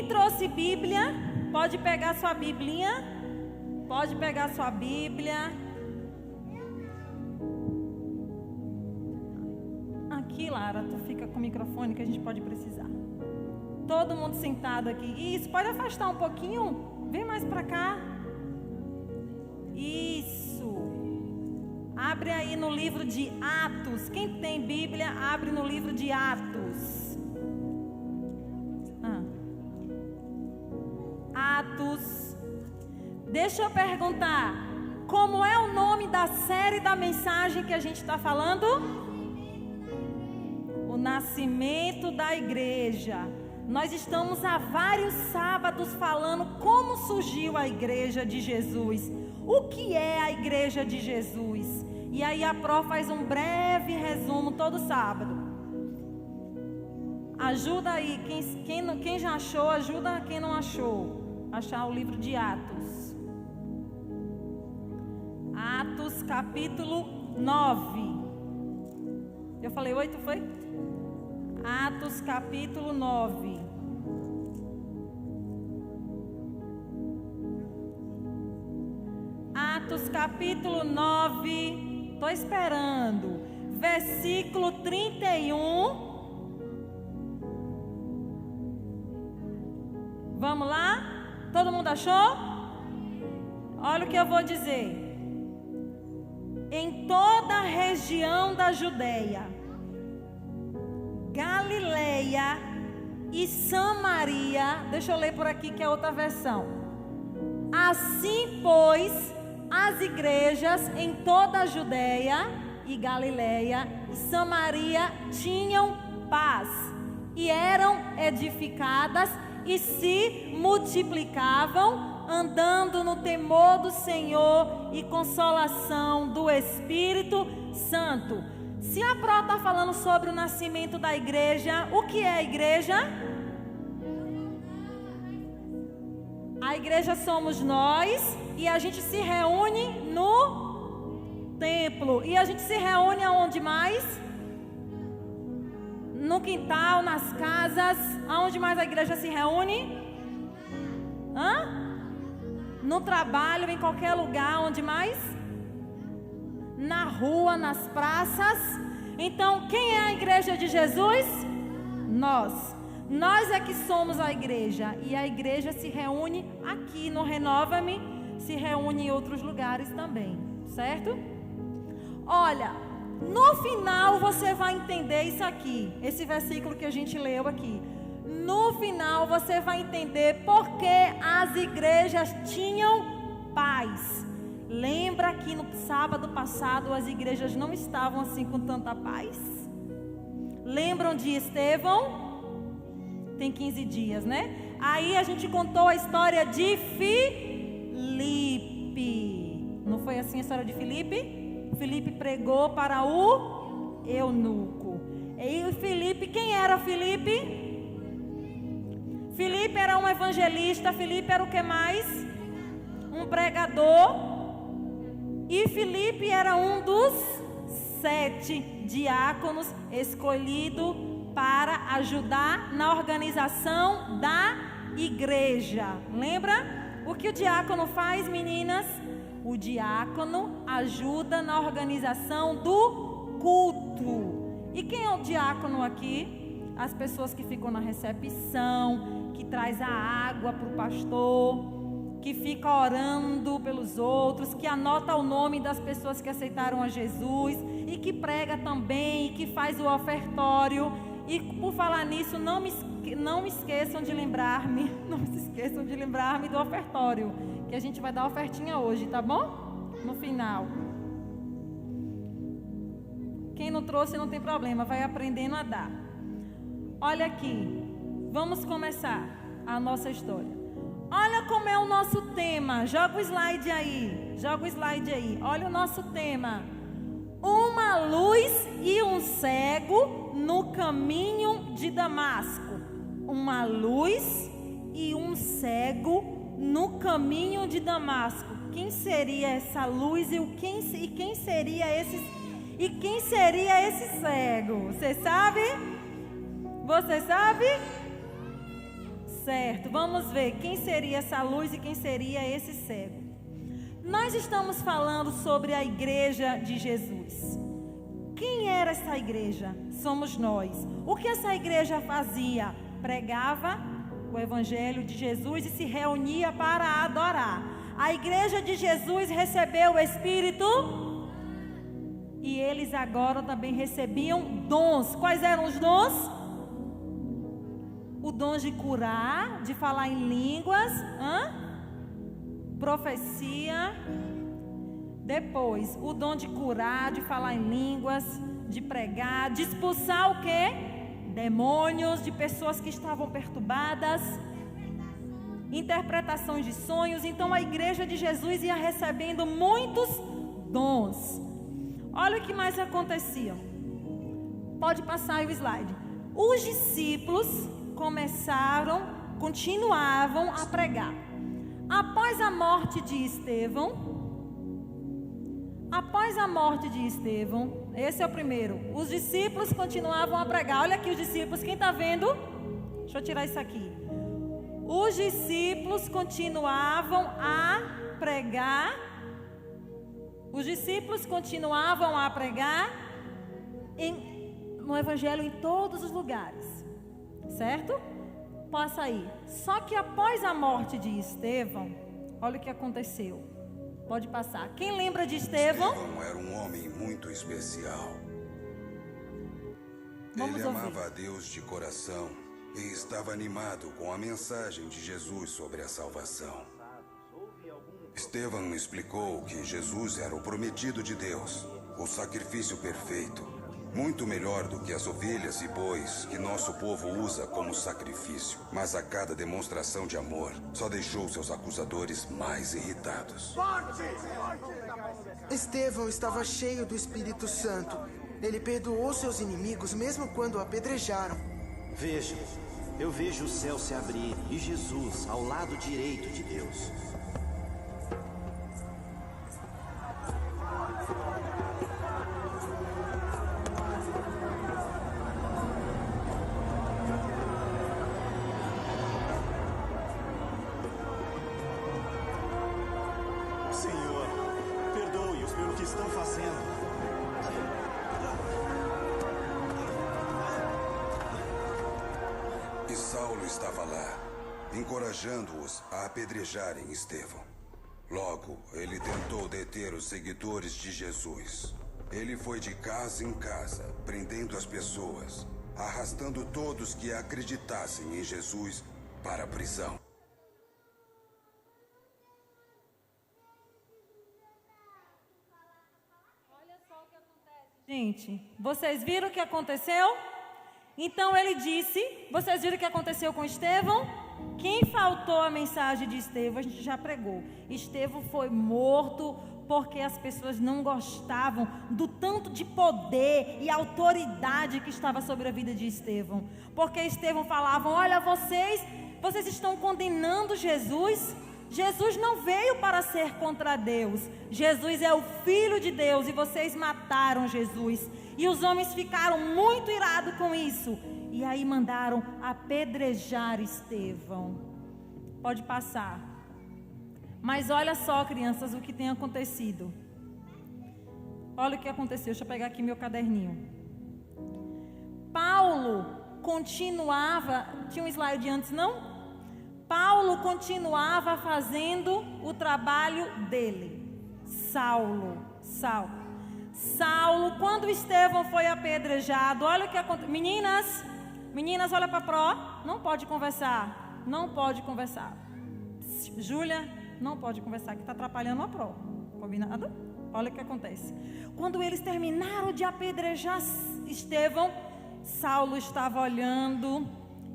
Quem trouxe Bíblia, pode pegar sua Biblinha. Pode pegar sua Bíblia. Aqui, Lara, tu fica com o microfone que a gente pode precisar. Todo mundo sentado aqui. Isso, pode afastar um pouquinho. Vem mais pra cá. Isso. Abre aí no livro de Atos. Quem tem Bíblia, abre no livro de Atos. Atos. Deixa eu perguntar. Como é o nome da série da mensagem que a gente está falando? O nascimento da igreja. Nós estamos há vários sábados falando como surgiu a igreja de Jesus. O que é a igreja de Jesus? E aí a Pro faz um breve resumo todo sábado. Ajuda aí, quem já achou, ajuda quem não achou. Achar o livro de Atos. Atos capítulo 9. Eu falei 8, foi? Atos capítulo 9. Atos capítulo 9. Estou esperando. Versículo 31. Vamos lá? Todo mundo achou? Olha o que eu vou dizer. Em toda a região da Judeia, Galileia e Samaria. Deixa eu ler por aqui que é outra versão. Assim, pois, as igrejas em toda a Judeia e Galileia e Samaria tinham paz e eram edificadas e se multiplicavam, andando no temor do Senhor e consolação do Espírito Santo. Se a Pro está falando sobre o nascimento da igreja, o que é a igreja? A igreja somos nós e a gente se reúne no templo. E a gente se reúne aonde mais? No quintal, nas casas. Aonde mais a igreja se reúne? No trabalho, em qualquer lugar. Onde mais? Na rua, nas praças. Então, quem é a igreja de Jesus? Nós é que somos a igreja. E a igreja se reúne aqui no Renova-me, se reúne em outros lugares também, certo? Olha, no final você vai entender isso aqui, esse versículo que a gente leu aqui. No final você vai entender por que as igrejas tinham paz. Lembra que no sábado passado as igrejas não estavam assim com tanta paz? Lembram de Estevão? Tem 15 dias, né? Aí a gente contou a história de Filipe. Não foi assim a história de Filipe? Filipe pregou para o eunuco. E o Filipe, quem era Filipe? Filipe era um evangelista. Filipe era o que mais? Um pregador. E Filipe era um dos 7 diáconos escolhido para ajudar na organização da igreja. Lembra? O que o diácono faz, meninas? O diácono ajuda na organização do culto. E quem é o diácono aqui? As pessoas que ficam na recepção, que traz a água para o pastor, que fica orando pelos outros, que anota o nome das pessoas que aceitaram a Jesus e que prega também, e que faz o ofertório. E por falar nisso, não me esqueçam de lembrar-me, não se esqueçam de lembrar-me do ofertório, que a gente vai dar ofertinha hoje, tá bom? No final. Quem não trouxe não tem problema, vai aprendendo a dar. Olha aqui, vamos começar a nossa história. Olha como é o nosso tema, joga o slide aí, olha o nosso tema. Uma luz e um cego no caminho de Damasco. Uma luz e um cego no caminho de Damasco. Quem seria essa luz e quem seria esse cego? Você sabe? Você sabe? Certo, vamos ver quem seria essa luz e quem seria esse cego. Nós estamos falando sobre a igreja de Jesus. Quem era essa igreja? Somos nós. O que essa igreja fazia? Pregava o evangelho de Jesus e se reunia para adorar. A igreja de Jesus recebeu o Espírito e eles agora também recebiam dons. Quais eram os dons? O dom de curar, de falar em línguas, profecia. Depois, o dom de curar, de falar em línguas, de pregar, de expulsar o quê? Demônios, de pessoas que estavam perturbadas. Interpretações de sonhos. Então a igreja de Jesus ia recebendo muitos dons. Olha o que mais acontecia. Pode passar aí o slide. Os discípulos continuavam a pregar. Após a morte de Estevão, esse é o primeiro. Os discípulos continuavam a pregar. Olha aqui os discípulos, quem está vendo? Deixa eu tirar isso aqui. Os discípulos continuavam a pregar. Os discípulos continuavam a pregar no evangelho em todos os lugares. Certo? Passa aí. Só que após a morte de Estevão, olha o que aconteceu. Pode passar. Quem lembra de Estevão? Estevão era um homem muito especial. Vamos Ele ouvir. amava a Deus de coração e estava animado com a mensagem de Jesus sobre a salvação. Estevão explicou que Jesus era o prometido de Deus, o sacrifício perfeito, muito melhor do que as ovelhas e bois que nosso povo usa como sacrifício. Mas a cada demonstração de amor, só deixou seus acusadores mais irritados. Estevão estava cheio do Espírito Santo. Ele perdoou seus inimigos mesmo quando o apedrejaram. Veja, eu vejo o céu se abrir e Jesus ao lado direito de Deus. Senhor, perdoe-os pelo que estão fazendo. E Saulo estava lá, encorajando-os a apedrejarem Estevão. Logo, ele tentou deter os seguidores de Jesus. Ele foi de casa em casa, prendendo as pessoas, arrastando todos que acreditassem em Jesus para a prisão. Gente, vocês viram o que aconteceu? Então ele disse, vocês viram o que aconteceu com Estevão? Quem faltou a mensagem de Estevão, a gente já pregou. Estevão foi morto porque as pessoas não gostavam do tanto de poder e autoridade que estava sobre a vida de Estevão. Porque Estevão falava, olha, vocês estão condenando Jesus. Jesus não veio para ser contra Deus. Jesus é o Filho de Deus e vocês mataram Jesus. E os homens ficaram muito irados com isso. E aí mandaram apedrejar Estevão. Pode passar. Mas olha só, crianças, o que tem acontecido. Olha o que aconteceu. Deixa eu pegar aqui meu caderninho. Paulo continuava... Tinha um slide antes, não? Paulo continuava fazendo o trabalho dele. Saulo, quando Estevão foi apedrejado, olha o que aconteceu. Meninas, olha para a Pro. Não pode conversar. Júlia, não pode conversar, que está atrapalhando a Pro. Combinado? Olha o que acontece. Quando eles terminaram de apedrejar Estevão, Saulo estava olhando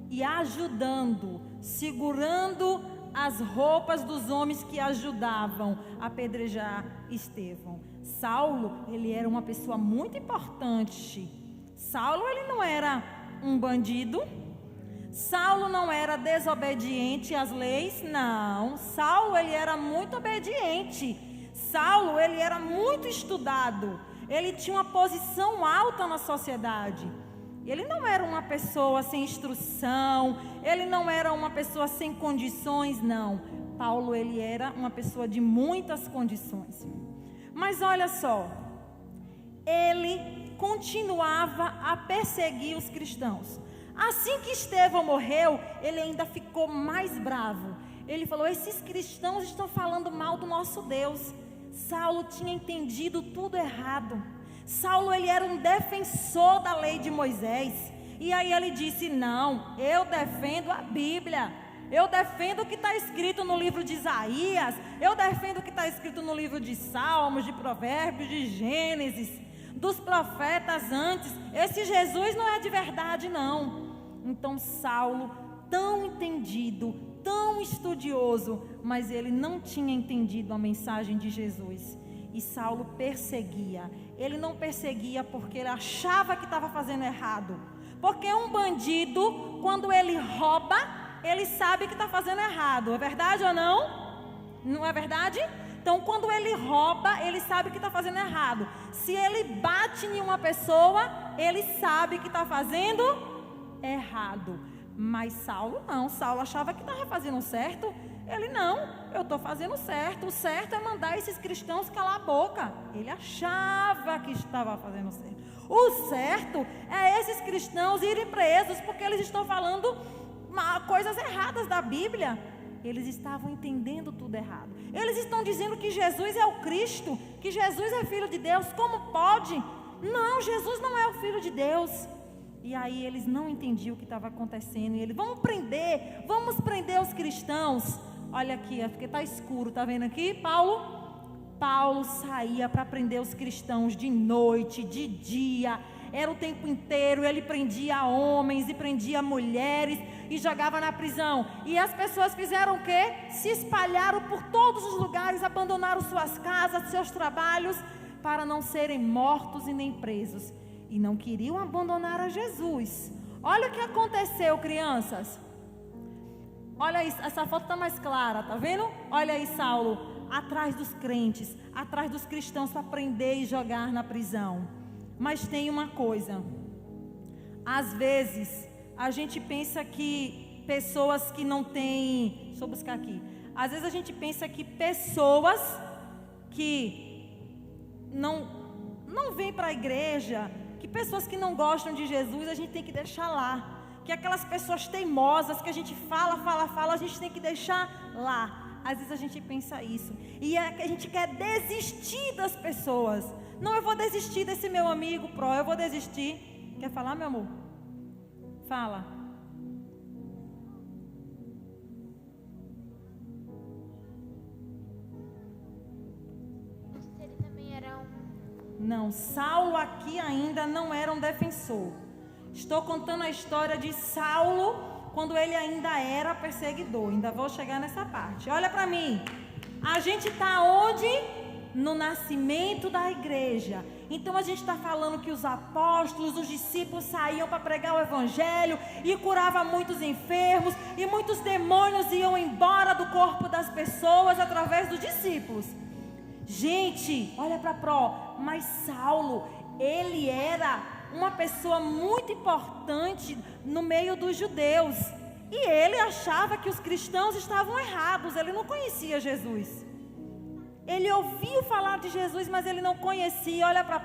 e ajudando, segurando as roupas dos homens que ajudavam a apedrejar Estevão. Saulo, ele era uma pessoa muito importante. Saulo, ele não era um bandido. Saulo não era desobediente às leis, não. Saulo, ele era muito obediente. Saulo, ele era muito estudado. Ele tinha uma posição alta na sociedade. Ele não era uma pessoa sem instrução, ele não era uma pessoa sem condições, não. Paulo, ele era uma pessoa de muitas condições. Mas olha só, ele continuava a perseguir os cristãos. Assim que Estevão morreu, ele ainda ficou mais bravo. Ele falou: esses cristãos estão falando mal do nosso Deus. Saulo tinha entendido tudo errado. Saulo, ele era um defensor da lei de Moisés. E aí ele disse: não, eu defendo a Bíblia. Eu defendo o que está escrito no livro de Isaías. Eu defendo o que está escrito no livro de Salmos, de Provérbios, de Gênesis, dos profetas antes. Esse Jesus não é de verdade, não. Então Saulo, tão entendido, tão estudioso, mas ele não tinha entendido a mensagem de Jesus. E Saulo perseguia. Ele não perseguia porque ele achava que estava fazendo errado. Porque um bandido, quando ele rouba, ele sabe que está fazendo errado. É verdade ou não? Não é verdade? Então, quando ele rouba, ele sabe que está fazendo errado. Se ele bate em uma pessoa, ele sabe que está fazendo errado. Mas Saulo não. Saulo achava que estava fazendo certo. Ele não, eu estou fazendo certo. O certo é mandar esses cristãos calar a boca. Ele achava que estava fazendo certo. O certo é esses cristãos irem presos porque eles estão falando coisas erradas da Bíblia. Eles estavam entendendo tudo errado. Eles estão dizendo que Jesus é o Cristo, que Jesus é Filho de Deus. Como pode? Não, Jesus não é o Filho de Deus. E aí eles não entendiam o que estava acontecendo. E ele: vamos prender os cristãos. Olha aqui, porque está escuro, está vendo aqui, Paulo saía para prender os cristãos de noite, de dia, era o tempo inteiro. Ele prendia homens e prendia mulheres e jogava na prisão. E as pessoas fizeram o quê? Se espalharam por todos os lugares, abandonaram suas casas, seus trabalhos, para não serem mortos e nem presos. E não queriam abandonar a Jesus. Olha o que aconteceu, crianças. Olha isso, essa foto está mais clara, tá vendo? Olha aí Saulo, atrás dos crentes, atrás dos cristãos para prender e jogar na prisão. Mas tem uma coisa, às vezes a gente pensa que pessoas que não têm, deixa eu buscar aqui. Às vezes a gente pensa que pessoas que não vêm para a igreja, que pessoas que não gostam de Jesus, a gente tem que deixar lá. Que aquelas pessoas teimosas que a gente fala, a gente tem que deixar lá. Às vezes a gente pensa isso. E a gente quer desistir das pessoas. Não, eu vou desistir desse meu amigo eu vou desistir. Quer falar, meu amor? Fala. Ele também era Não, Saulo aqui ainda não era um defensor. Estou contando a história de Saulo quando ele ainda era perseguidor. Ainda vou chegar nessa parte. Olha para mim. A gente está onde? No nascimento da igreja. Então a gente está falando que os apóstolos, os discípulos saíam para pregar o evangelho e curava muitos enfermos, e muitos demônios iam embora do corpo das pessoas através dos discípulos. Gente, olha para mas Saulo, ele era uma pessoa muito importante no meio dos judeus. E ele achava que os cristãos estavam errados. Ele não conhecia Jesus. Ele ouviu falar de Jesus, mas ele não conhecia. Olha para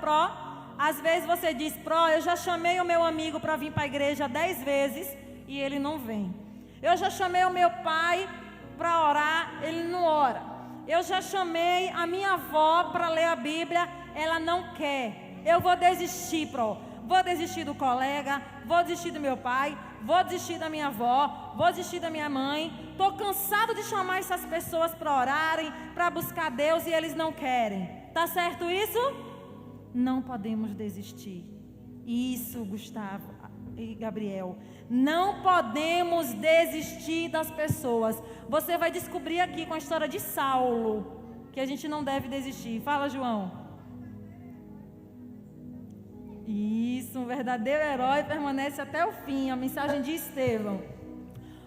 às vezes você diz: eu já chamei o meu amigo para vir para a igreja 10 vezes e ele não vem. Eu já chamei o meu pai para orar, ele não ora. Eu já chamei a minha avó para ler a Bíblia, ela não quer. Eu vou desistir, vou desistir do colega, vou desistir do meu pai, vou desistir da minha avó, vou desistir da minha mãe. Estou cansado de chamar essas pessoas para orarem, para buscar Deus, e eles não querem. Tá certo isso? Não podemos desistir. Isso, Gustavo e Gabriel. Não podemos desistir das pessoas. Você vai descobrir aqui com a história de Saulo que a gente não deve desistir. Fala, João. Isso, um verdadeiro herói permanece até o fim. A mensagem de Estevão.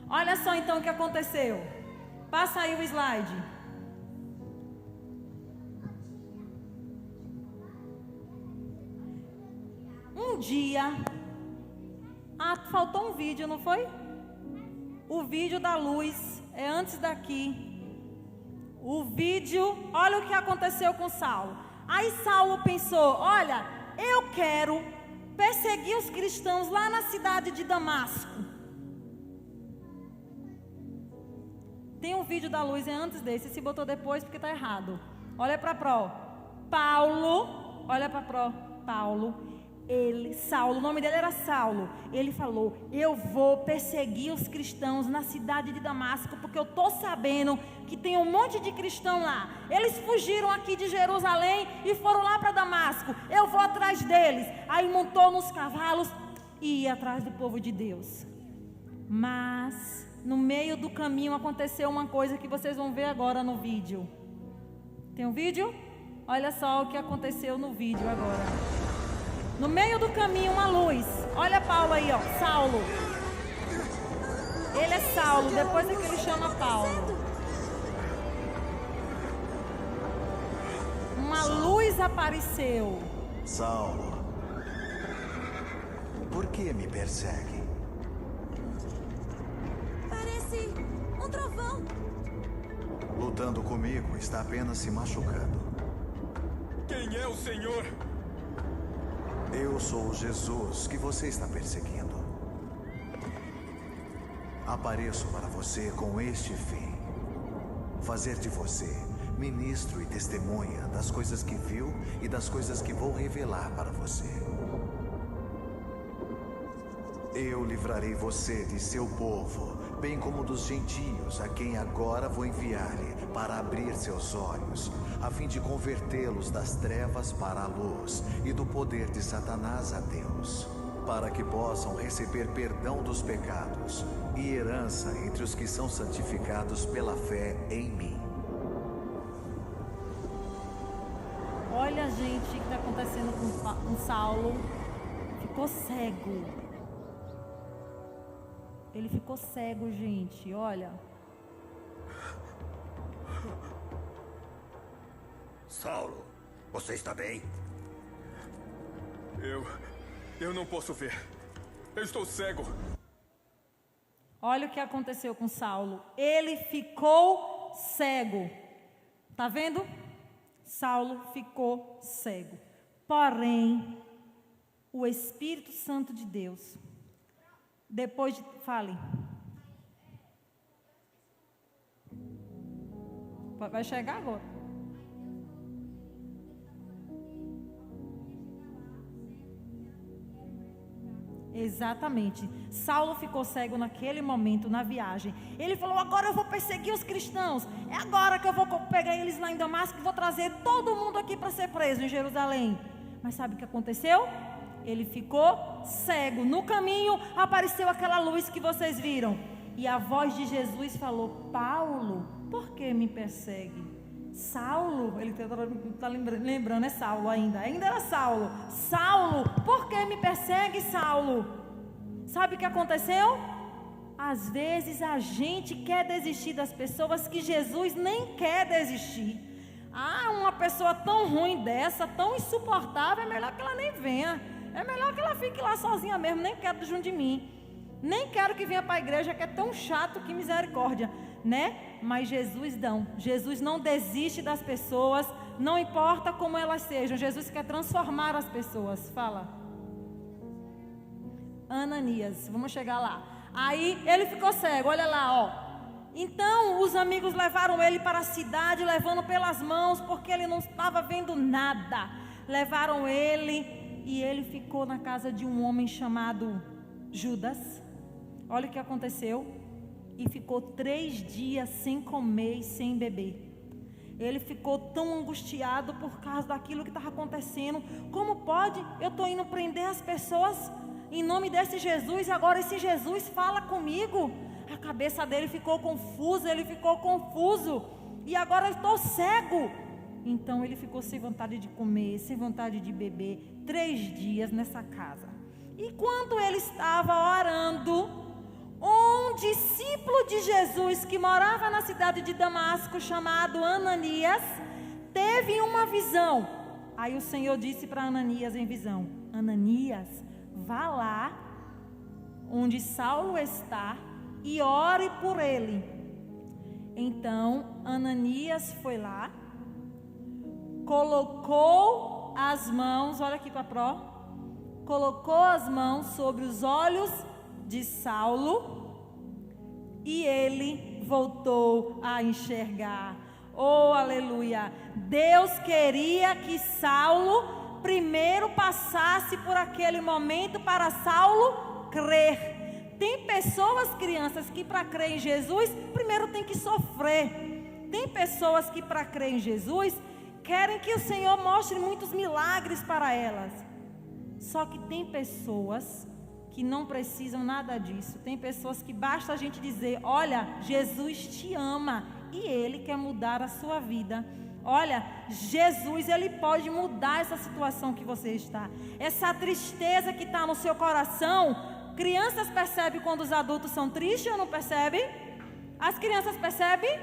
Olha só então o que aconteceu. Passa aí o slide. Um dia, Ah, faltou um vídeo, não foi? O vídeo da luz é antes daqui. O vídeo, olha o que aconteceu com Saulo. Aí Saulo pensou, olha, eu quero perseguir os cristãos lá na cidade de Damasco. Tem um vídeo da luz, é antes desse, se botou depois porque está errado. Olha para Pro. Paulo, olha para Pro. Paulo. Saulo, o nome dele era Saulo. Ele falou, eu vou perseguir os cristãos na cidade de Damasco, porque eu estou sabendo que tem um monte de cristão lá. Eles fugiram aqui de Jerusalém e foram lá para Damasco. Eu vou atrás deles. Aí montou nos cavalos e ia atrás do povo de Deus. Mas no meio do caminho aconteceu uma coisa que vocês vão ver agora no vídeo. Tem um vídeo? Olha só o que aconteceu no vídeo agora. No meio do caminho, uma luz. Olha Paulo aí, ó. Saulo. Ele é Saulo, depois é que ele chama Paulo. Uma luz apareceu. Saulo, por que me persegue? Parece um trovão. Lutando comigo, está apenas se machucando. Quem é o Senhor? Eu sou o Jesus que você está perseguindo. Apareço para você com este fim: fazer de você ministro e testemunha das coisas que viu e das coisas que vou revelar para você. Eu livrarei você de seu povo, bem como dos gentios, a quem agora vou enviar-lhe para abrir seus olhos, a fim de convertê-los das trevas para a luz e do poder de Satanás a Deus, para que possam receber perdão dos pecados e herança entre os que são santificados pela fé em mim. Olha, gente, o que está acontecendo com Saulo. Ficou cego. Ele ficou cego, gente, olha. Saulo, você está bem? Eu não posso ver. Eu estou cego. Olha o que aconteceu com Saulo. Ele ficou cego. Tá vendo? Saulo ficou cego. Porém, o Espírito Santo de Deus, depois de... Fale. Vai chegar agora. Exatamente. Saulo ficou cego naquele momento, na viagem. Ele falou, agora eu vou perseguir os cristãos. É agora que eu vou pegar eles lá em Damasco e vou trazer todo mundo aqui para ser preso em Jerusalém. Mas sabe o que aconteceu? Ele ficou cego. No caminho apareceu aquela luz que vocês viram. E a voz de Jesus falou, Paulo, por que me persegue? Saulo, ele está lembrando, é Saulo ainda era Saulo. Saulo, por que me persegue, Saulo? Sabe o que aconteceu? Às vezes a gente quer desistir das pessoas que Jesus nem quer desistir. Ah, uma pessoa tão ruim dessa, tão insuportável, é melhor que ela nem venha. É melhor que ela fique lá sozinha mesmo, nem quero junto de mim. Nem quero que venha para a igreja, que é tão chato, que misericórdia, né? Mas Jesus não desiste das pessoas, não importa como elas sejam. Jesus quer transformar as pessoas. Fala. Ananias, vamos chegar lá. Aí ele ficou cego, olha lá, ó. Então os amigos levaram ele para a cidade, levando pelas mãos, porque ele não estava vendo nada. Levaram ele e ele ficou na casa de um homem chamado Judas. Olha o que aconteceu. E ficou 3 dias sem comer e sem beber. Ele ficou tão angustiado por causa daquilo que estava acontecendo. Como pode? Eu estou indo prender as pessoas em nome desse Jesus. Agora esse Jesus fala comigo. A cabeça dele ficou confusa. Ele ficou confuso. E agora eu estou cego. Então ele ficou sem vontade de comer, sem vontade de beber. 3 dias nessa casa. E quando ele estava orando, um discípulo de Jesus que morava na cidade de Damasco, chamado Ananias, teve uma visão. Aí o Senhor disse para Ananias em visão: Ananias, vá lá onde Saulo está e ore por ele. Então Ananias foi lá, colocou as mãos, olha aqui para Pró, colocou as mãos sobre os olhos de Saulo e ele voltou a enxergar. Oh, aleluia! Deus queria que Saulo primeiro passasse por aquele momento para Saulo crer. Tem pessoas, crianças, que para crer em Jesus, primeiro tem que sofrer. Tem pessoas que para crer em Jesus, querem que o Senhor mostre muitos milagres para elas. Só que tem pessoas que não precisam nada disso. Tem pessoas que basta a gente dizer, olha, Jesus te ama e Ele quer mudar a sua vida. Olha, Jesus, Ele pode mudar essa situação que você está. Essa tristeza que está no seu coração. Crianças percebem quando os adultos são tristes ou não percebem? As crianças percebem?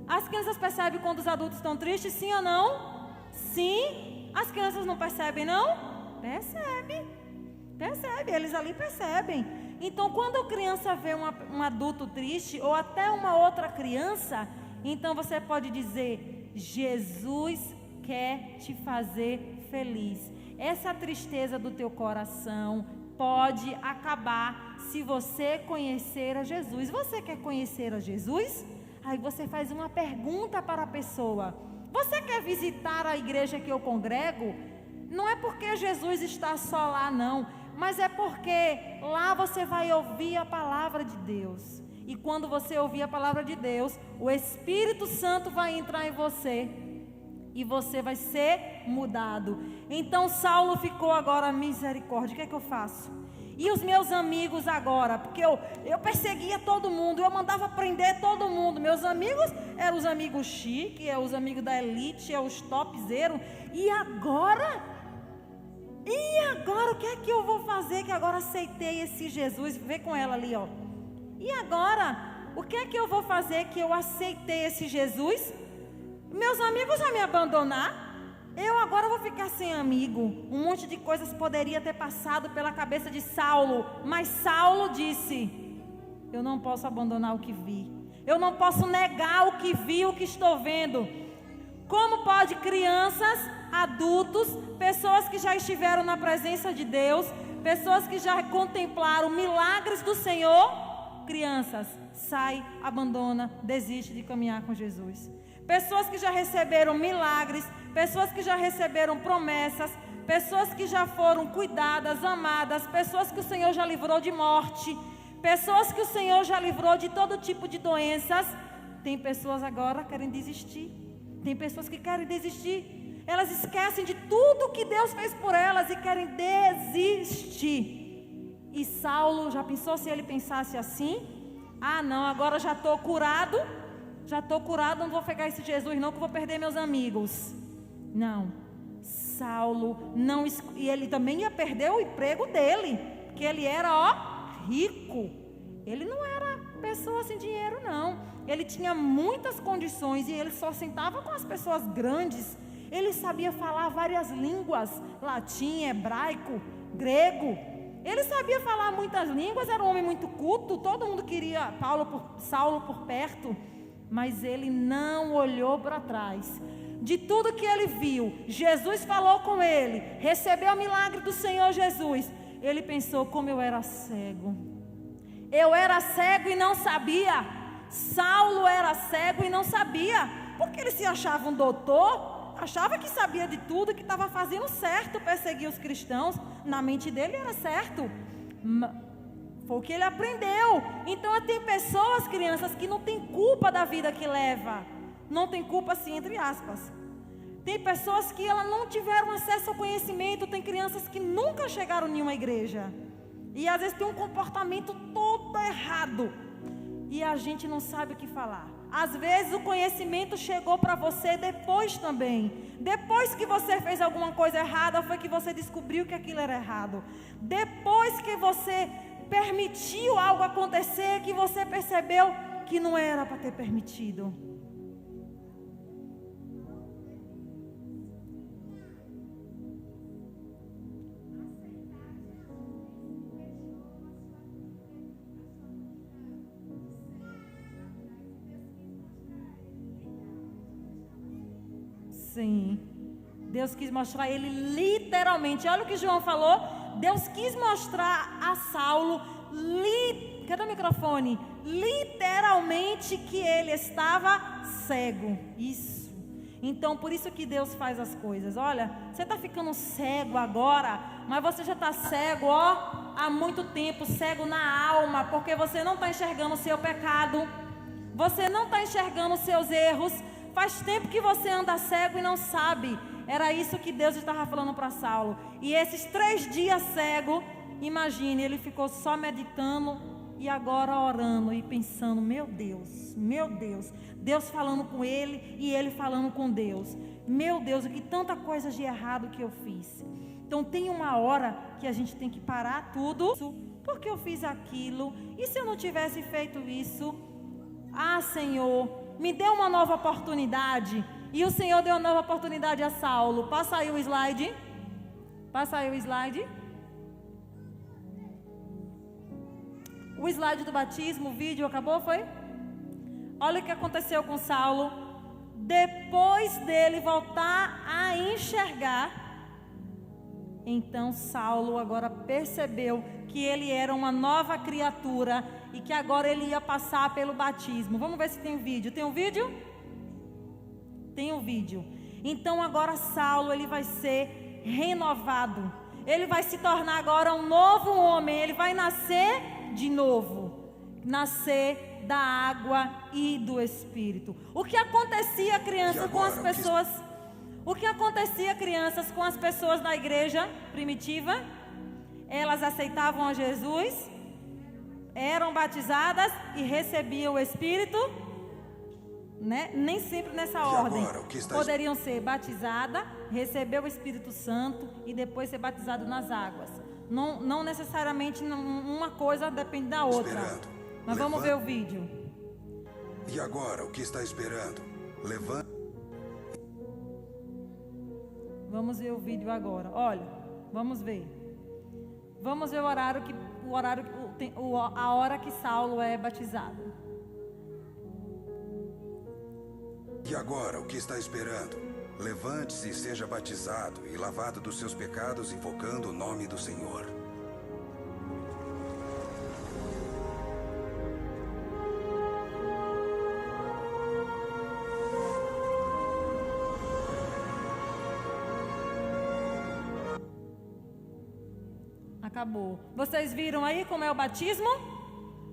As crianças percebem quando os adultos estão tristes, sim ou não? Sim. As crianças não percebem, não? Percebe, eles ali percebem. Então, quando a criança vê um adulto triste, ou até uma outra criança, então você pode dizer, Jesus quer te fazer feliz. Essa tristeza do teu coração pode acabar se você conhecer a Jesus. Você quer conhecer a Jesus? Aí você faz uma pergunta para a pessoa. Você quer visitar a igreja que eu congrego? Não é porque Jesus está só lá, não. Mas é porque lá você vai ouvir a palavra de Deus. E quando você ouvir a palavra de Deus, o Espírito Santo vai entrar em você. E você vai ser mudado. Então Saulo ficou agora, misericórdia, o que é que eu faço? E os meus amigos agora? Porque eu perseguia todo mundo, eu mandava prender todo mundo. Meus amigos eram os amigos chiques, eram os amigos da elite, eram os topzeiros. E agora o que é que eu vou fazer que agora aceitei esse Jesus? Vê com ela ali, ó. E agora, o que é que eu vou fazer que eu aceitei esse Jesus? Meus amigos vão me abandonar? Eu agora vou ficar sem amigo. Um monte de coisas poderia ter passado pela cabeça de Saulo. Mas Saulo disse, eu não posso abandonar o que vi. Eu não posso negar o que vi, o que estou vendo. Como pode crianças, adultos, pessoas que já estiveram na presença de Deus, pessoas que já contemplaram milagres do Senhor, crianças, sai, abandona, desiste de caminhar com Jesus. Pessoas que já receberam milagres, pessoas que já receberam promessas, pessoas que já foram cuidadas, amadas, pessoas que o Senhor já livrou de morte, pessoas que o Senhor já livrou de todo tipo de doenças. Tem pessoas agora que querem desistir. Tem pessoas que querem desistir. Elas esquecem de tudo que Deus fez por elas e querem desistir. E Saulo, já pensou se ele pensasse assim? Ah não, agora já estou curado, não vou pegar esse Jesus não, que eu vou perder meus amigos. Não, Saulo não, e ele também ia perder o emprego dele, porque ele era rico. Ele não era pessoa sem dinheiro não. Ele tinha muitas condições e ele só sentava com as pessoas grandes. Ele sabia falar várias línguas, latim, hebraico, grego. Ele sabia falar muitas línguas, era um homem muito culto, todo mundo queria Saulo por perto. Mas ele não olhou para trás. De tudo que ele viu, Jesus falou com ele, recebeu o milagre do Senhor Jesus. Ele pensou, como eu era cego. Eu era cego e não sabia. Saulo era cego e não sabia. Porque ele se achava um doutor, achava que sabia de tudo, que estava fazendo certo, perseguir os cristãos. Na mente dele era certo. Foi o que ele aprendeu. Então tem pessoas, crianças, que não tem culpa da vida que leva. Não tem culpa assim, entre aspas. Tem pessoas que elas não tiveram acesso ao conhecimento. Tem crianças que nunca chegaram em uma igreja. E às vezes tem um comportamento todo errado. E a gente não sabe o que falar. Às vezes o conhecimento chegou para você depois também. Depois que você fez alguma coisa errada, foi que você descobriu que aquilo era errado. Depois que você permitiu algo acontecer, que você percebeu que não era para ter permitido. Sim. Deus quis mostrar ele literalmente. Olha o que João falou. Deus quis mostrar a Saulo, cadê o microfone? Literalmente que ele estava cego. Isso. Então, por isso que Deus faz as coisas. Olha, você está ficando cego agora, mas você já está cego, ó, há muito tempo, cego na alma, porque você não está enxergando o seu pecado, você não está enxergando os seus erros. Faz tempo que você anda cego e não sabe. Era isso que Deus estava falando para Saulo. E esses 3 dias cego, imagine, ele ficou só meditando e agora orando e pensando, meu Deus, Deus falando com ele e ele falando com Deus. Meu Deus, o que tanta coisa de errado que eu fiz. Então tem uma hora que a gente tem que parar tudo. Porque eu fiz aquilo? E se eu não tivesse feito isso? Ah, Senhor, me dê uma nova oportunidade. E o Senhor deu uma nova oportunidade a Saulo. Passa aí o slide. O slide do batismo, o vídeo acabou, foi? Olha o que aconteceu com Saulo. Depois dele voltar a enxergar, então Saulo agora percebeu que ele era uma nova criatura e que agora ele ia passar pelo batismo. Vamos ver se tem um vídeo. Tem um vídeo? Tem um vídeo. Então agora Saulo, ele vai ser renovado. Ele vai se tornar agora um novo homem. Ele vai nascer de novo, nascer da água e do Espírito. O que acontecia, crianças, com as pessoas? O que acontecia, crianças, com as pessoas da igreja primitiva? Elas aceitavam a Jesus, eram batizadas e recebiam o Espírito, né? Nem sempre nessa ordem. Poderiam ser batizada, receber o Espírito Santo e depois ser batizado nas águas. Não necessariamente uma coisa depende da outra. Mas vamos ver o vídeo. E agora, o que está esperando? Levante. Vamos ver o vídeo agora. Olha, vamos ver. Vamos ver a hora que Saulo é batizado. E agora, o que está esperando? Levante-se e seja batizado e lavado dos seus pecados, invocando o nome do Senhor. Acabou. Vocês viram aí como é o batismo?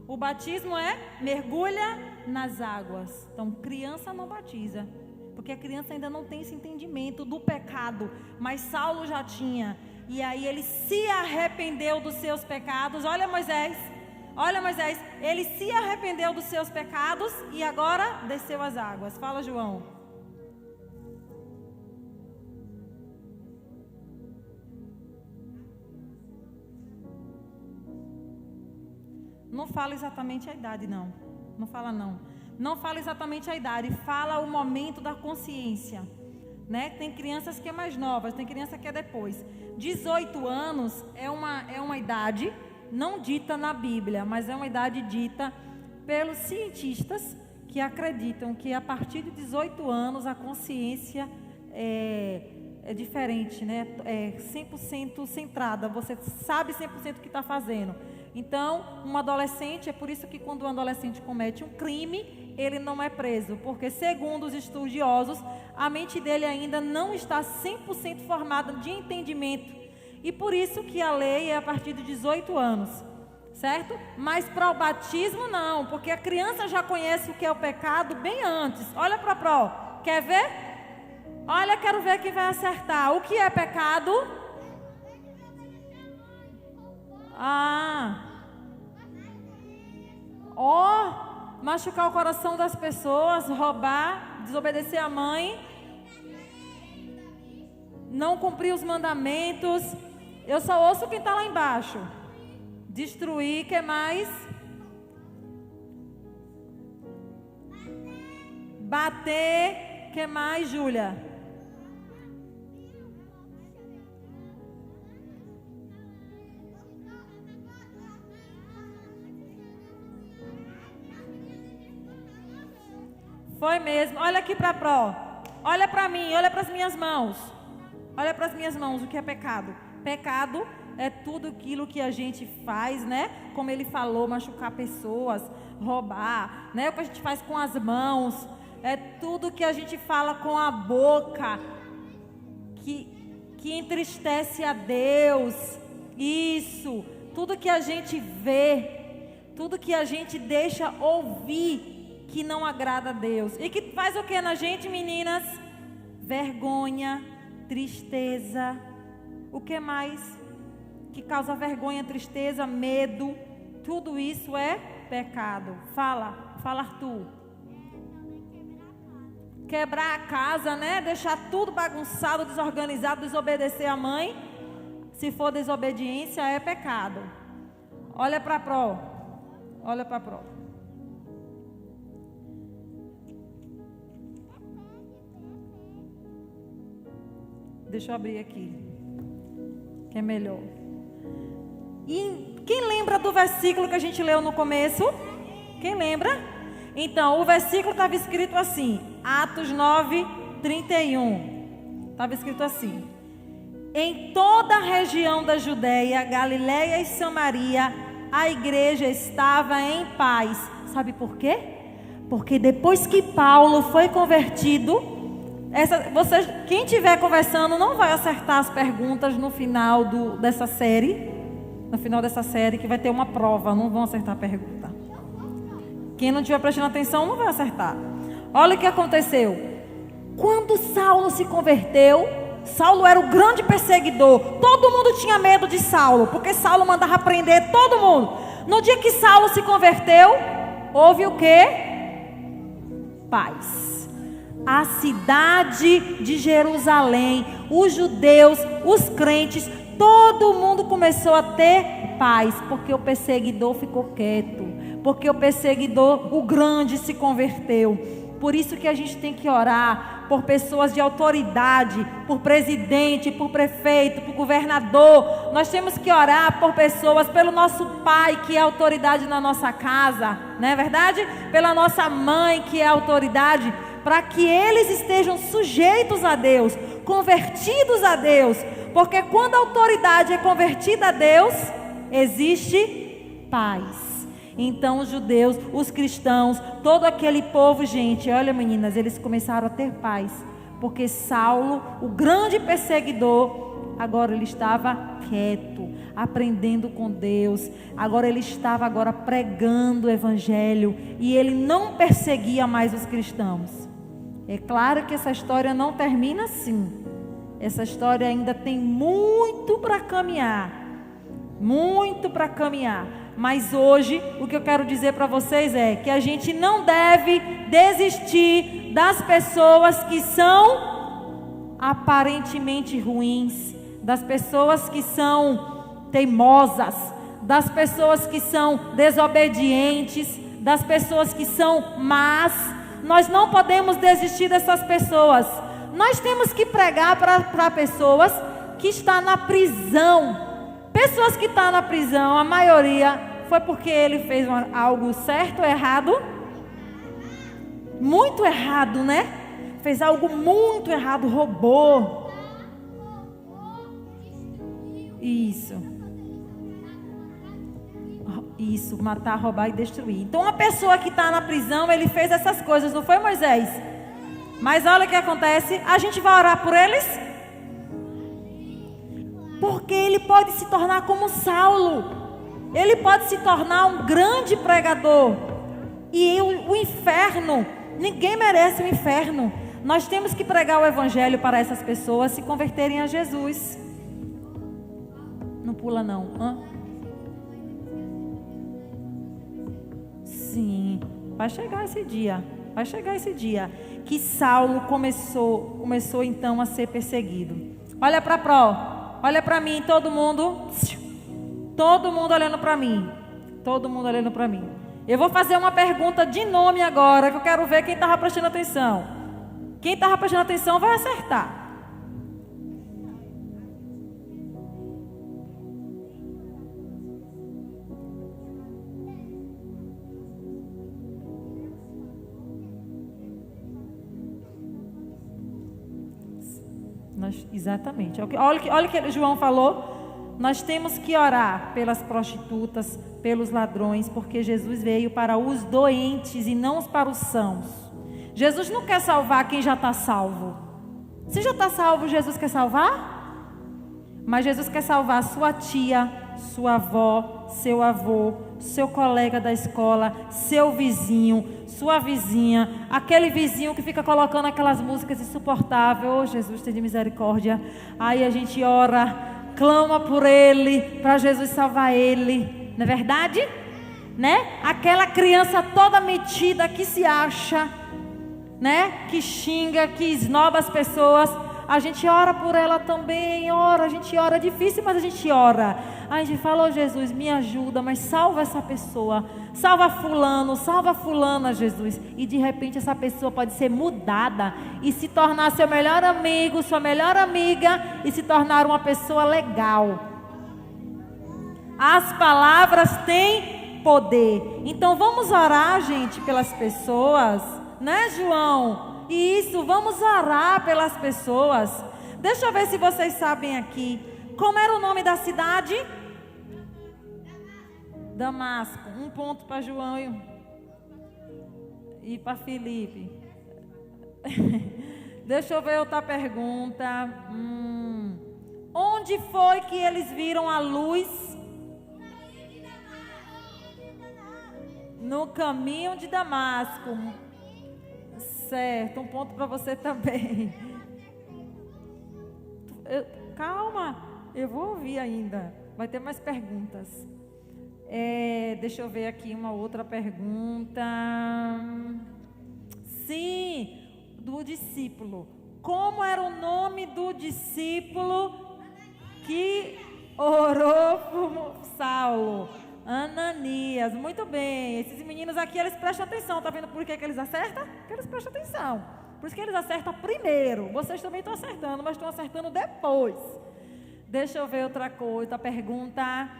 O batismo é mergulha nas águas. Então, criança não batiza, porque a criança ainda não tem esse entendimento do pecado, mas Saulo já tinha. E aí ele se arrependeu dos seus pecados. Olha Moisés, ele se arrependeu dos seus pecados e agora desceu as águas. Fala, João. Não fala exatamente a idade, não. Não fala, não. Não fala exatamente a idade, fala o momento da consciência, né? Tem crianças que é mais novas, tem criança que é depois. 18 anos é uma idade não dita na Bíblia, mas é uma idade dita pelos cientistas que acreditam que a partir de 18 anos a consciência é diferente, né? É 100% centrada, você sabe 100% o que está fazendo. Então, um adolescente, é por isso que quando um adolescente comete um crime, ele não é preso, porque segundo os estudiosos, a mente dele ainda não está 100% formada de entendimento, e por isso que a lei é a partir de 18 anos, certo? Mas para o batismo não, porque a criança já conhece o que é o pecado bem antes. Olha para a Pro, quer ver? Olha, quero ver quem vai acertar. O que é pecado? Machucar o coração das pessoas, roubar, desobedecer a mãe, não cumprir os mandamentos. Eu só ouço quem está lá embaixo. Destruir, que mais? Bater, que mais, Júlia? Foi mesmo. Olha aqui para a Pro. Olha para mim, olha para as minhas mãos. Olha para as minhas mãos, o que é pecado? Pecado é tudo aquilo que a gente faz, né? Como ele falou, machucar pessoas, roubar, né? O que a gente faz com as mãos, é tudo que a gente fala com a boca, que entristece a Deus. Isso, tudo que a gente vê, tudo que a gente deixa ouvir, que não agrada a Deus. E que faz o que na gente, meninas? Vergonha, tristeza. O que mais? Que causa vergonha, tristeza, medo. Tudo isso é pecado. Fala Arthur. Quebrar a casa, né? Deixar tudo bagunçado, desorganizado, desobedecer a mãe. Se for desobediência, é pecado. Olha para a Pro. Olha para a Pro. Deixa eu abrir aqui, que é melhor. E quem lembra do versículo que a gente leu no começo? Quem lembra? Então, o versículo estava escrito assim, Atos 9, 31. Estava escrito assim: em toda a região da Judéia, Galiléia e Samaria, a igreja estava em paz. Sabe por quê? Porque depois que Paulo foi convertido, quem estiver conversando não vai acertar as perguntas no final dessa série. No final dessa série, que vai ter uma prova, não vão acertar a pergunta. Quem não estiver prestando atenção não vai acertar. Olha o que aconteceu. Quando Saulo se converteu, Saulo era o grande perseguidor. Todo mundo tinha medo de Saulo, porque Saulo mandava prender todo mundo. No dia que Saulo se converteu, houve o quê? Paz. A cidade de Jerusalém, os judeus, os crentes, todo mundo começou a ter paz, porque o perseguidor ficou quieto, porque o perseguidor, o grande, se converteu. Por isso que a gente tem que orar por pessoas de autoridade, por presidente, por prefeito, por governador. Nós temos que orar por pessoas, pelo nosso pai, que é autoridade na nossa casa, não é verdade? Pela nossa mãe, que é autoridade, para que eles estejam sujeitos a Deus, convertidos a Deus, porque quando a autoridade é convertida a Deus, existe paz. Então os judeus, os cristãos, todo aquele povo, gente, olha meninas, eles começaram a ter paz, porque Saulo, o grande perseguidor, agora ele estava quieto, aprendendo com Deus, agora ele estava pregando o evangelho, e ele não perseguia mais os cristãos. É claro que essa história não termina assim. Essa história ainda tem muito para caminhar. Muito para caminhar. Mas hoje, o que eu quero dizer para vocês é que a gente não deve desistir das pessoas que são aparentemente ruins, das pessoas que são teimosas, das pessoas que são desobedientes, das pessoas que são más. Nós não podemos desistir dessas pessoas. Nós temos que pregar para pessoas que estão na prisão. Pessoas que estão na prisão, a maioria foi porque ele fez algo certo ou errado? Muito errado, né? Fez algo muito errado, roubou. Isso, matar, roubar e destruir. Então, uma pessoa que está na prisão, ele fez essas coisas, não foi, Moisés? Mas olha o que acontece, a gente vai orar por eles? Porque ele pode se tornar como Saulo. Ele pode se tornar um grande pregador. E o inferno, ninguém merece o inferno. Nós temos que pregar o evangelho para essas pessoas se converterem a Jesus. Não pula não. Sim, vai chegar esse dia. Vai chegar esse dia que Saulo começou então a ser perseguido. Olha para Pro, olha para mim, todo mundo olhando para mim, todo mundo olhando para mim. Eu vou fazer uma pergunta de nome agora, que eu quero ver quem estava prestando atenção. Quem estava prestando atenção vai acertar. Exatamente. Olha o que João falou. Nós temos que orar pelas prostitutas, pelos ladrões, porque Jesus veio para os doentes e não para os sãos. Jesus não quer salvar quem já está salvo. Se já está salvo, Jesus quer salvar? Mas Jesus quer salvar sua tia, sua avó, seu avô, seu colega da escola, seu vizinho, sua vizinha, aquele vizinho que fica colocando aquelas músicas insuportáveis. Oh, Jesus, tem de misericórdia. Aí a gente ora, clama por ele, para Jesus salvar ele. Não é verdade? Né? Aquela criança toda metida que se acha, né? Que xinga, que esnoba as pessoas. A gente ora por ela também, a gente ora, é difícil, mas a gente ora. A gente fala, oh, Jesus, me ajuda, mas salva essa pessoa, salva fulano, salva fulana, Jesus. E de repente essa pessoa pode ser mudada e se tornar seu melhor amigo, sua melhor amiga e se tornar uma pessoa legal. As palavras têm poder. Então vamos orar, gente, pelas pessoas, né, João? Isso, vamos orar pelas pessoas. Deixa eu ver se vocês sabem aqui. Como era o nome da cidade? Damasco. 1 ponto para João e para Felipe. Deixa eu ver outra pergunta. Onde foi que eles viram a luz? No caminho de Damasco. Certo, 1 ponto para você também. Calma, eu vou ouvir ainda. Vai ter mais perguntas. Deixa eu ver aqui uma outra pergunta. Sim, do discípulo. Como era o nome do discípulo que orou por Saulo? Ananias. Muito bem. Esses meninos aqui, eles prestam atenção. Tá vendo por que eles acertam? Porque eles prestam atenção. Por isso que eles acertam primeiro. Vocês também estão acertando, mas estão acertando depois. Deixa eu ver outra coisa. Outra pergunta.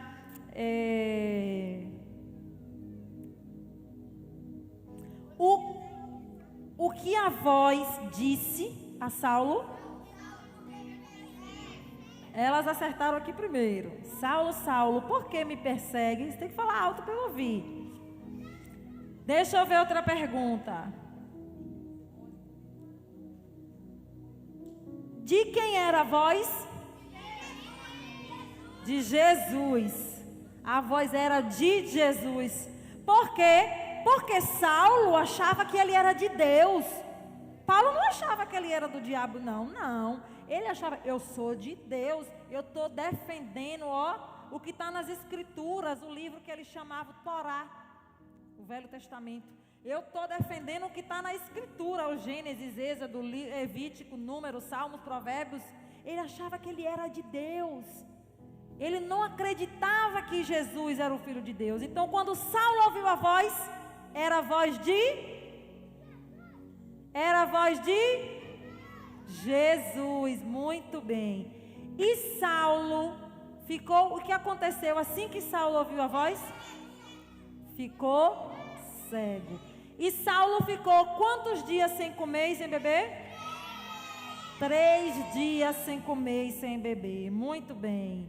O que a voz disse a Saulo? Elas acertaram aqui primeiro. Saulo, Saulo, por que me persegue? Você tem que falar alto para eu ouvir. Deixa eu ver outra pergunta. De quem era a voz? De Jesus. A voz era de Jesus. Por quê? Porque Saulo achava que ele era de Deus. Paulo não achava que ele era do diabo, não. Ele achava, eu sou de Deus, eu estou defendendo, o que está nas Escrituras, o livro que ele chamava Torá, o Velho Testamento. Eu estou defendendo o que está na Escritura, o Gênesis, Êxodo, Levítico, Números, Salmos, Provérbios. Ele achava que ele era de Deus. Ele não acreditava que Jesus era o Filho de Deus. Então, quando Saulo ouviu a voz, era a voz de Jesus. Muito bem. E Saulo ficou, o que aconteceu assim que Saulo ouviu a voz? Ficou cego. E Saulo ficou quantos dias sem comer e sem beber? 3 dias sem comer e sem beber. Muito bem.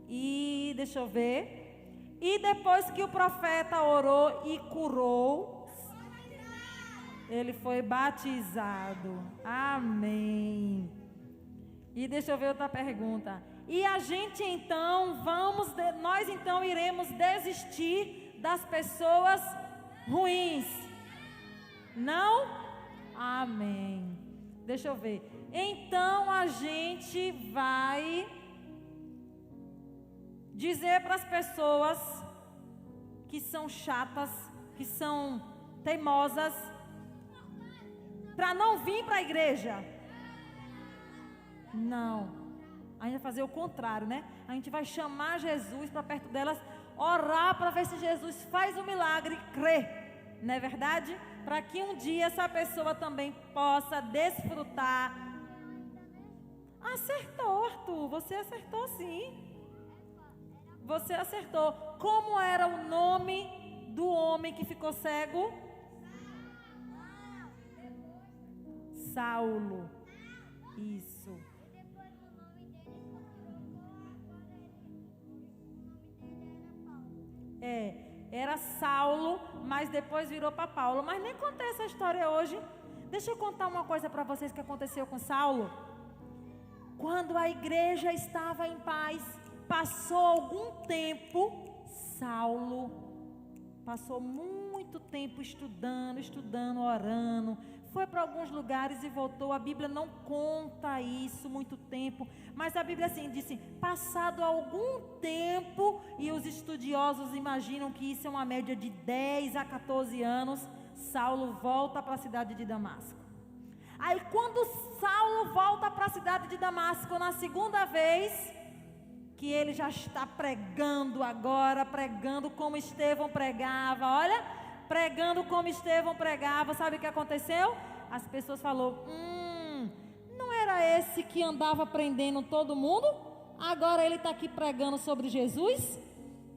E deixa eu ver. E depois que o profeta orou e curou, ele foi batizado. Amém. E deixa eu ver outra pergunta. E a gente então, nós então iremos desistir das pessoas ruins? Não? Amém. Deixa eu ver. Então a gente vai dizer para as pessoas que são chatas, que são teimosas, para não vir para a igreja. Não. A gente vai fazer o contrário, né? A gente vai chamar Jesus para perto delas, orar para ver se Jesus faz o milagre, crer. Não é verdade? Para que um dia essa pessoa também possa desfrutar. Acertou, Arthur. Você acertou sim. Você acertou. Como era o nome do homem que ficou cego? Saulo. Isso. Era Saulo, mas depois virou para Paulo. Mas nem contei essa história hoje. Deixa eu contar uma coisa para vocês que aconteceu com Saulo. Quando a igreja estava em paz, passou algum tempo, Saulo passou muito tempo estudando, orando. Foi para alguns lugares e voltou. A Bíblia não conta isso, muito tempo. Mas a Bíblia assim disse, passado algum tempo, e os estudiosos imaginam que isso é uma média de 10 a 14 anos, Saulo volta para a cidade de Damasco. Aí quando Saulo volta para a cidade de Damasco, na segunda vez, que ele já está pregando agora, pregando como Estevão pregava, olha, pregando como Estevão pregava, sabe o que aconteceu? As pessoas falaram, não era esse que andava prendendo todo mundo? Agora ele está aqui pregando sobre Jesus?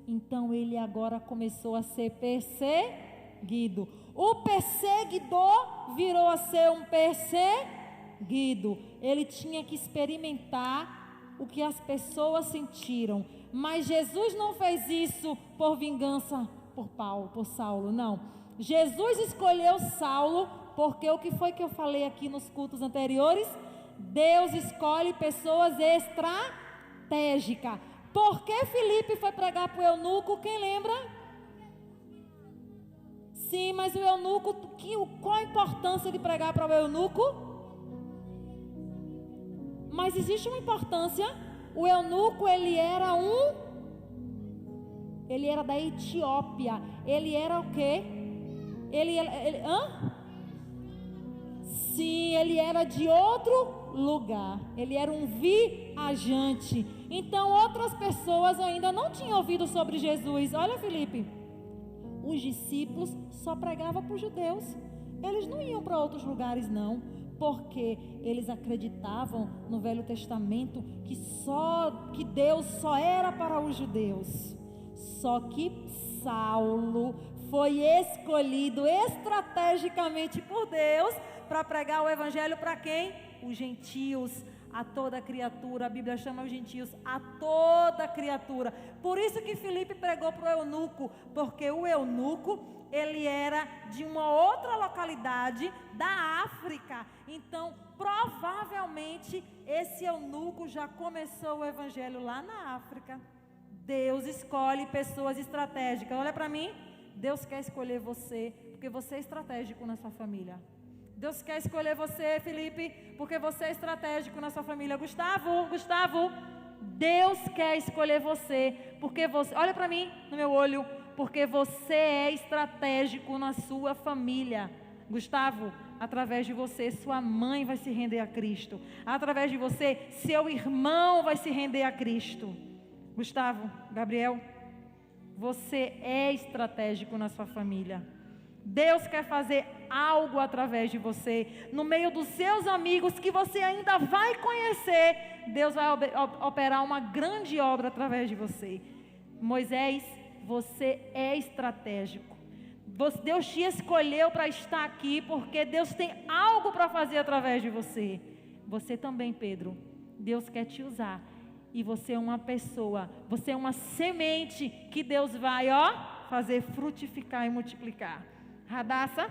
Então ele agora começou a ser perseguido. O perseguidor virou a ser um perseguido. Ele tinha que experimentar o que as pessoas sentiram. Mas Jesus não fez isso por vingança por Saulo, não. Jesus escolheu Saulo porque o que foi que eu falei aqui nos cultos anteriores? Deus escolhe pessoas estratégicas. Por que Filipe foi pregar para o eunuco? Quem lembra? Sim, mas o eunuco, qual a importância de pregar para o eunuco? Mas existe uma importância. O eunuco, ele era da Etiópia. Ele era o quê? Sim, ele era de outro lugar. Ele era um viajante. Então outras pessoas ainda não tinham ouvido sobre Jesus. Olha, Filipe, os discípulos só pregavam para os judeus. Eles não iam para outros lugares, não, porque eles acreditavam no Velho Testamento que Deus só era para os judeus. Só que Saulo foi escolhido estrategicamente por Deus para pregar o evangelho para quem? Os gentios, a toda criatura. A Bíblia chama os gentios a toda criatura. Por isso que Filipe pregou para o eunuco, porque o eunuco, ele era de uma outra localidade da África. Então, provavelmente, esse eunuco já começou o evangelho lá na África. Deus escolhe pessoas estratégicas. Olha para mim, Deus quer escolher você, porque você é estratégico na sua família. Deus quer escolher você, Felipe, porque você é estratégico na sua família. Gustavo, Deus quer escolher você, porque você, olha para mim, no meu olho, porque você é estratégico na sua família. Gustavo, através de você, sua mãe vai se render a Cristo. Através de você, seu irmão vai se render a Cristo. Gustavo, Gabriel, você é estratégico na sua família. Deus quer fazer algo através de você, no meio dos seus amigos que você ainda vai conhecer. Deus vai operar uma grande obra através de você. Moisés, você é estratégico. Deus te escolheu para estar aqui, porque Deus tem algo para fazer através de você. Você também, Pedro, Deus quer te usar. E você é uma pessoa, você é uma semente que Deus vai, fazer frutificar e multiplicar. Radassa,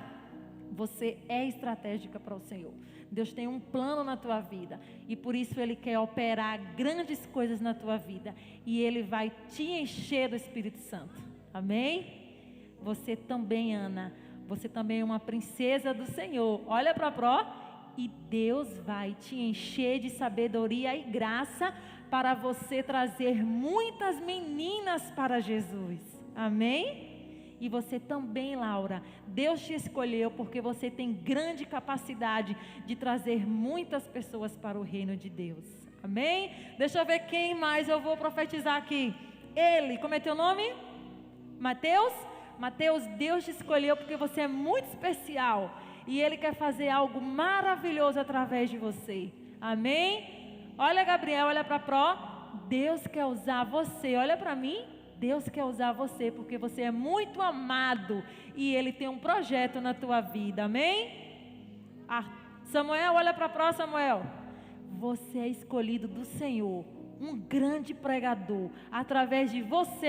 você é estratégica para o Senhor. Deus tem um plano na tua vida, e por isso Ele quer operar grandes coisas na tua vida, e Ele vai te encher do Espírito Santo. Amém? Você também, Ana, você também é uma princesa do Senhor. Olha para a Pró, e Deus vai te encher de sabedoria e graça para você trazer muitas meninas para Jesus. Amém? E você também, Laura, Deus te escolheu porque você tem grande capacidade de trazer muitas pessoas para o reino de Deus. Amém? Deixa eu ver quem mais eu vou profetizar aqui. Ele, como é teu nome? Mateus? Mateus, Deus te escolheu porque você é muito especial. E Ele quer fazer algo maravilhoso através de você. Amém? Olha, Gabriel, olha para a Pró. Deus quer usar você. Olha para mim. Deus quer usar você porque você é muito amado. E Ele tem um projeto na tua vida. Amém? Samuel, olha para a Pró, Samuel. Você é escolhido do Senhor. Um grande pregador. Através de você,